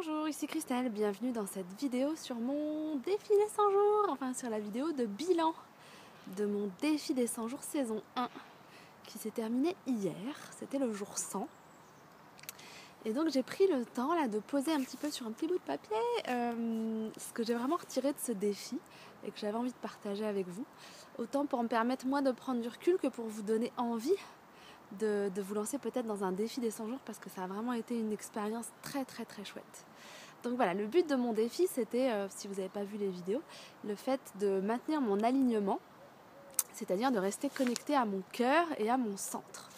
Bonjour, ici Christelle, bienvenue dans cette vidéo sur mon défi des 100 jours, enfin sur la vidéo de bilan de mon défi des 100 jours saison 1 qui s'est terminé hier, c'était le jour 100. Et donc j'ai pris le temps là de poser un petit peu sur un petit bout de papier ce que j'ai vraiment retiré de ce défi et que j'avais envie de partager avec vous, autant pour me permettre moi de prendre du recul que pour vous donner envie de vous lancer peut-être dans un défi des 100 jours parce que ça a vraiment été une expérience très chouette. Donc voilà, le but de mon défi c'était, si vous n'avez pas vu les vidéos, le fait de maintenir mon alignement, c'est-à-dire de rester connecté à mon cœur et à mon centre.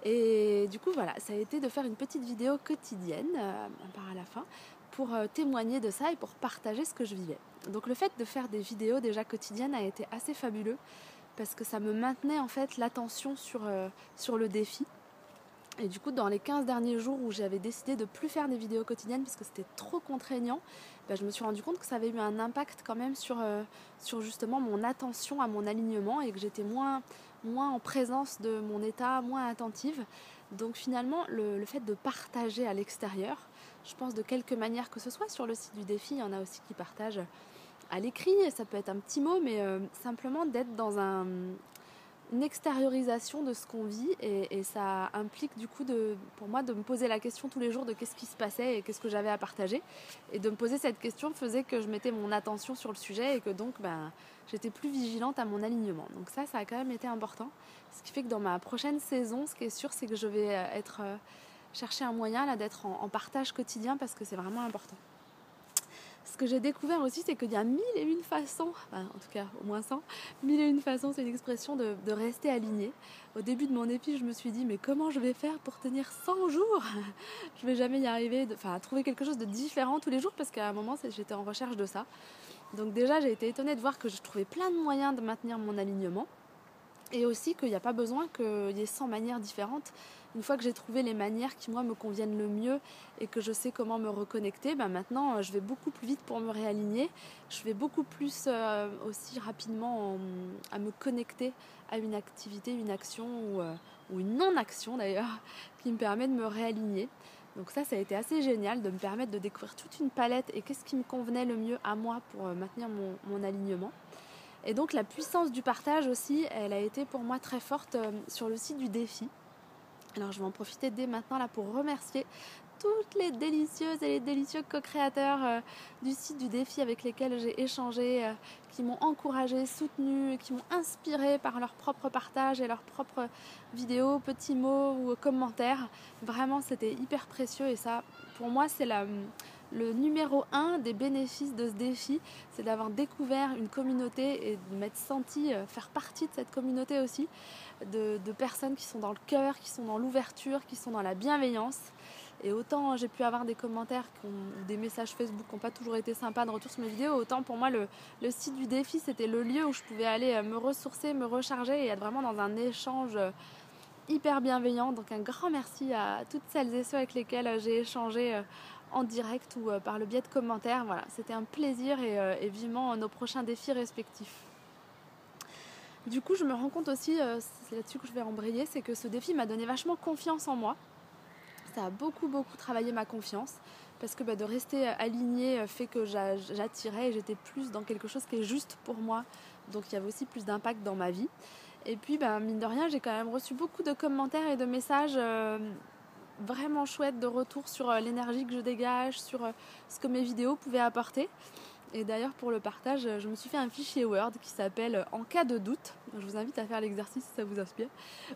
Et du coup voilà, ça a été de faire une petite vidéo quotidienne, à part à la fin, pour témoigner de ça et pour partager ce que je vivais. Donc le fait de faire des vidéos déjà quotidiennes a été assez fabuleux parce que ça me maintenait en fait l'attention sur le défi. Et du coup, dans les 15 derniers jours où j'avais décidé de ne plus faire des vidéos quotidiennes parce que c'était trop contraignant, je me suis rendu compte que ça avait eu un impact quand même sur justement mon attention à mon alignement et que j'étais moins en présence de mon état, moins attentive. Donc finalement, le fait de partager à l'extérieur, je pense de quelque manière que ce soit sur le site du défi, il y en a aussi qui partagent à l'écrit, ça peut être un petit mot, mais simplement d'être dans une extériorisation de ce qu'on vit et ça implique du coup pour moi de me poser la question tous les jours de qu'est-ce qui se passait et qu'est-ce que j'avais à partager, et de me poser cette question faisait que je mettais mon attention sur le sujet et que donc j'étais plus vigilante à mon alignement. Donc ça a quand même été important, ce qui fait que dans ma prochaine saison, ce qui est sûr, c'est que je vais chercher un moyen là d'être en partage quotidien parce que c'est vraiment important. Ce que j'ai découvert aussi, c'est qu'il y a 1001 façons, en tout cas au moins 100, 1001 façons, c'est une expression de rester aligné. Au début de mon défi, je me suis dit, mais comment je vais faire pour tenir 100 jours? Je vais jamais y arriver, à trouver quelque chose de différent tous les jours, parce qu'à un moment, j'étais en recherche de ça. Donc déjà, j'ai été étonnée de voir que je trouvais plein de moyens de maintenir mon alignement. Et aussi qu'il n'y a pas besoin qu'il y ait 100 manières différentes. Une fois que j'ai trouvé les manières qui, moi, me conviennent le mieux et que je sais comment me reconnecter, maintenant, je vais beaucoup plus vite pour me réaligner. Je vais beaucoup plus aussi rapidement à me connecter à une activité, une action ou une non-action d'ailleurs, qui me permet de me réaligner. Donc ça a été assez génial de me permettre de découvrir toute une palette et qu'est-ce qui me convenait le mieux à moi pour maintenir mon alignement. Et donc la puissance du partage aussi, elle a été pour moi très forte sur le site du défi. Alors je vais en profiter dès maintenant là pour remercier toutes les délicieuses et les délicieux co-créateurs du site du défi avec lesquels j'ai échangé, qui m'ont encouragée, soutenue, qui m'ont inspirée par leur propre partage et leurs propres vidéos, petits mots ou commentaires. Vraiment c'était hyper précieux et ça pour moi c'est le numéro 1 des bénéfices de ce défi, c'est d'avoir découvert une communauté et de m'être sentie faire partie de cette communauté aussi, de personnes qui sont dans le cœur, qui sont dans l'ouverture, qui sont dans la bienveillance. Et autant j'ai pu avoir des commentaires ou des messages Facebook qui n'ont pas toujours été sympas de retour sur mes vidéos, autant pour moi le site du défi c'était le lieu où je pouvais aller me ressourcer, me recharger et être vraiment dans un échange hyper bienveillant. Donc un grand merci à toutes celles et ceux avec lesquels j'ai échangé en direct ou par le biais de commentaires. Voilà, c'était un plaisir et vivement nos prochains défis respectifs. Du coup, je me rends compte aussi, c'est là-dessus que je vais embrayer, c'est que ce défi m'a donné vachement confiance en moi. Ça a beaucoup travaillé ma confiance parce que de rester alignée fait que j'attirais et j'étais plus dans quelque chose qui est juste pour moi. Donc il y avait aussi plus d'impact dans ma vie. Et puis mine de rien, j'ai quand même reçu beaucoup de commentaires et de messages vraiment chouettes de retour sur l'énergie que je dégage, sur ce que mes vidéos pouvaient apporter. Et d'ailleurs pour le partage, je me suis fait un fichier Word qui s'appelle En cas de doute. Je vous invite à faire l'exercice si ça vous inspire.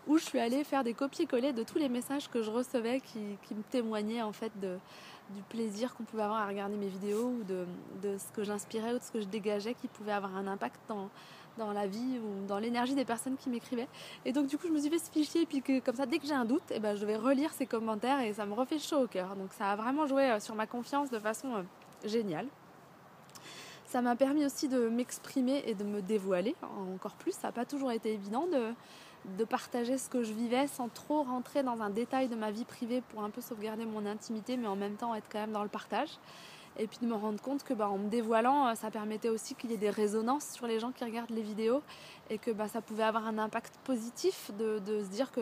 Où je suis allée faire des copier-coller de tous les messages que je recevais qui me témoignaient en fait du plaisir qu'on pouvait avoir à regarder mes vidéos ou de ce que j'inspirais ou de ce que je dégageais qui pouvait avoir un impact dans la vie ou dans l'énergie des personnes qui m'écrivaient. Et donc du coup je me suis fait ce fichier et puis comme ça dès que j'ai un doute, je vais relire ces commentaires et ça me refait chaud au cœur. Donc ça a vraiment joué sur ma confiance de façon géniale. Ça m'a permis aussi de m'exprimer et de me dévoiler encore plus. Ça n'a pas toujours été évident de partager ce que je vivais sans trop rentrer dans un détail de ma vie privée pour un peu sauvegarder mon intimité, mais en même temps être quand même dans le partage. Et puis de me rendre compte que en me dévoilant, ça permettait aussi qu'il y ait des résonances sur les gens qui regardent les vidéos et que ça pouvait avoir un impact positif de se dire que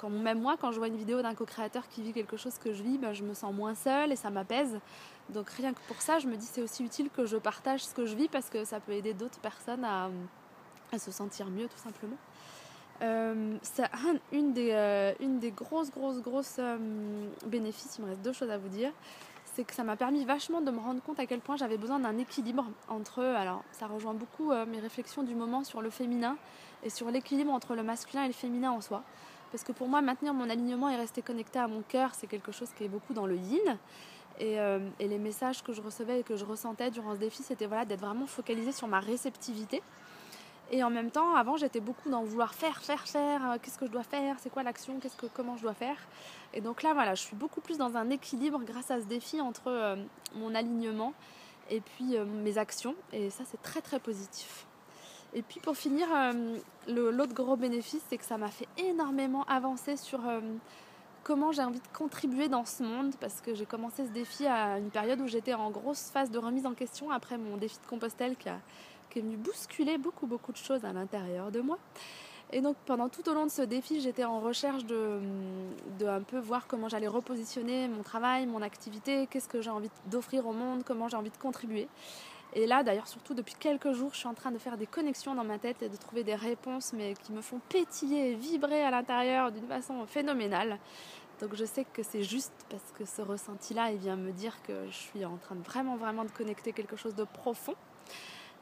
même moi, quand je vois une vidéo d'un co-créateur qui vit quelque chose que je vis, je me sens moins seule et ça m'apaise. Donc rien que pour ça, je me dis c'est aussi utile que je partage ce que je vis parce que ça peut aider d'autres personnes à se sentir mieux tout simplement. C'est une des grosses bénéfices, il me reste 2 choses à vous dire, c'est que ça m'a permis vachement de me rendre compte à quel point j'avais besoin d'un équilibre entre, alors ça rejoint beaucoup mes réflexions du moment sur le féminin et sur l'équilibre entre le masculin et le féminin en soi. Parce que pour moi, maintenir mon alignement et rester connecté à mon cœur, c'est quelque chose qui est beaucoup dans le yin. Et les messages que je recevais et que je ressentais durant ce défi, c'était d'être vraiment focalisée sur ma réceptivité. Et en même temps, avant, j'étais beaucoup dans vouloir faire, qu'est-ce que je dois faire, c'est quoi l'action, comment je dois faire. Et donc là, je suis beaucoup plus dans un équilibre grâce à ce défi entre mon alignement et puis mes actions. Et ça, c'est très, très positif. Et puis pour finir, l'autre gros bénéfice, c'est que ça m'a fait énormément avancer sur comment j'ai envie de contribuer dans ce monde, parce que j'ai commencé ce défi à une période où j'étais en grosse phase de remise en question après mon défi de Compostelle qui est venu bousculer beaucoup de choses à l'intérieur de moi. Et donc pendant tout au long de ce défi, j'étais en recherche de un peu voir comment j'allais repositionner mon travail, mon activité, qu'est-ce que j'ai envie d'offrir au monde, comment j'ai envie de contribuer. Et là d'ailleurs surtout depuis quelques jours, je suis en train de faire des connexions dans ma tête et de trouver des réponses mais qui me font pétiller et vibrer à l'intérieur d'une façon phénoménale. Donc je sais que c'est juste parce que ce ressenti-là, il vient me dire que je suis en train de vraiment de connecter quelque chose de profond.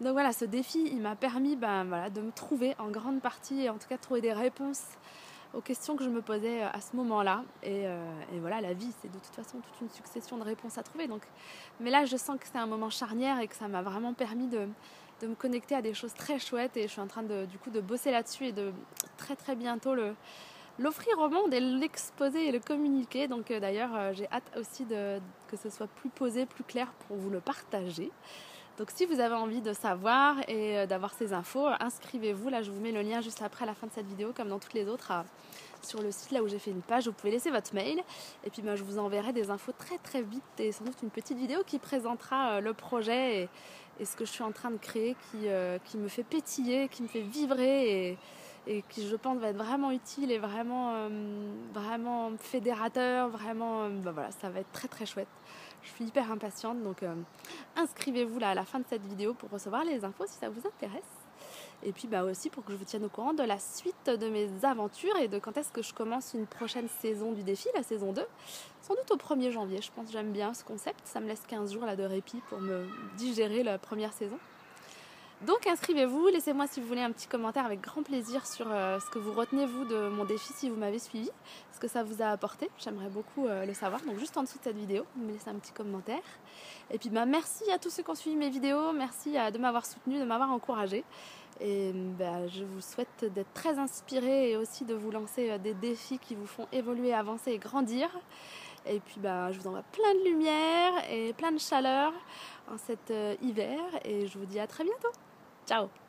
Donc voilà, ce défi, il m'a permis de me trouver en grande partie, et en tout cas de trouver des réponses aux questions que je me posais à ce moment-là. Et voilà, la vie, c'est de toute façon toute une succession de réponses à trouver. Mais là, je sens que c'est un moment charnière et que ça m'a vraiment permis de me connecter à des choses très chouettes. Et je suis en train de bosser là-dessus et de très bientôt l'offrir au monde et l'exposer et le communiquer. Donc d'ailleurs, j'ai hâte aussi que ce soit plus posé, plus clair pour vous le partager. Donc si vous avez envie de savoir et d'avoir ces infos, inscrivez-vous. Là, je vous mets le lien juste après la fin de cette vidéo, comme dans toutes les autres, sur le site là où j'ai fait une page. Vous pouvez laisser votre mail et puis je vous enverrai des infos très vite et sans doute une petite vidéo qui présentera le projet et ce que je suis en train de créer qui me fait pétiller, qui me fait vibrer et qui je pense va être vraiment utile et vraiment fédérateur, ça va être très chouette. Je suis hyper impatiente, donc inscrivez-vous là à la fin de cette vidéo pour recevoir les infos si ça vous intéresse. Et puis aussi pour que je vous tienne au courant de la suite de mes aventures et de quand est-ce que je commence une prochaine saison du défi, la saison 2. Sans doute au 1er janvier, je pense que j'aime bien ce concept. Ça me laisse 15 jours là, de répit pour me digérer la première saison. Donc inscrivez-vous, laissez-moi si vous voulez un petit commentaire avec grand plaisir sur ce que vous retenez vous de mon défi si vous m'avez suivi, ce que ça vous a apporté, j'aimerais beaucoup le savoir. Donc juste en dessous de cette vidéo, vous me laissez un petit commentaire. Et puis merci à tous ceux qui ont suivi mes vidéos, merci de m'avoir soutenu, de m'avoir encouragé. Et je vous souhaite d'être très inspirés et aussi de vous lancer des défis qui vous font évoluer, avancer et grandir. Et puis je vous envoie plein de lumière et plein de chaleur en cet hiver et je vous dis à très bientôt. Ciao!